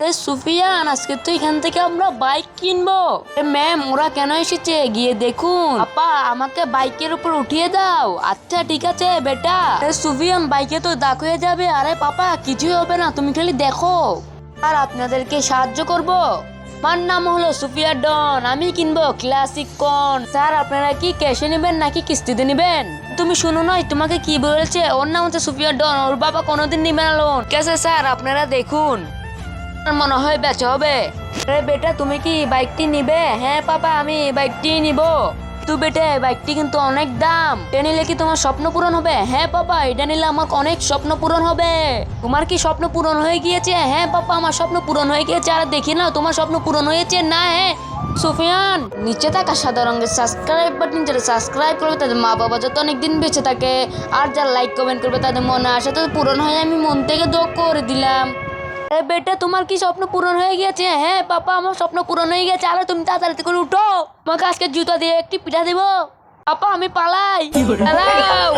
সুফিয়ান, আজকে তো এখান থেকে আমরা বাইক কিনবো। ম্যাম, ওরা কেন এসেছে গিয়ে দেখুন। আপা, আমাকে বাইকের উপর উঠিয়ে দাও। আচ্ছা ঠিক আছে বেটা। সুফিয়ান, বাইকে তো দাগ হয়ে যাবে। আরে পাপা, কিছুই হবে না, তুমি খালি দেখো। আর আপনাদেরকে সাহায্য করব। আমার নাম হলো সুফিয়া ডন, আমি কিনবো ক্লাসিক কন। স্যার, আপনারা কি ক্যাশে নেবেন নাকি কিস্তিতে নেবেন? তুমি শুনো নয়, তোমাকে কি বলেছে? ওর নাম হচ্ছে সুফিয়া ডন, ওর বাবা কোনোদিন নিবে না লোন। ঠিক আছে স্যার, আপনারা দেখুন। মনে হয় বেচা হবে। আরে বেটা, তুমি কি বাইকটি নিবে? হ্যাঁ পাপা, আমি বাইকটি নিব। তো বেটা, বাইকটি কিন্তু অনেক দাম। এটা নিলে কি তোমার স্বপ্ন পূরণ হবে? হ্যাঁ পাপা, এটা নিলে আমার অনেক স্বপ্ন পূরণ হবে। তোমার কি স্বপ্ন পূরণ হয়ে গিয়েছে? হ্যাঁ পাপা, আমার স্বপ্ন পূরণ হয়ে গিয়েছে। আর দেখি না তোমার স্বপ্ন পূরণ হয়েছে না? হ্যাঁ সুফিয়ান, নিচে থাকা সাদা রঙের সাবস্ক্রাইব বাটন, যারা সাবস্ক্রাইব করবে তাদের মা বাবা যাতে অনেকদিন বেঁচে থাকে। আর যারা লাইক কমেন্ট করবে তাদের মনে আশা তো পূরণ হয়, আমি মন থেকে দোয়া করে দিলাম। এ বেটা, তোমার কি স্বপ্ন পূরণ হয়ে গেছে? হ্যাঁ পাপা, আমার স্বপ্ন পূরণ হয়ে গেছে। আরে তুমি তাড়াতাড়ি করে উঠো, তোমাকে আজকে জুতা দিয়ে একটি পিঠা দেবো। পাপা, আমি পালাই। পালাও।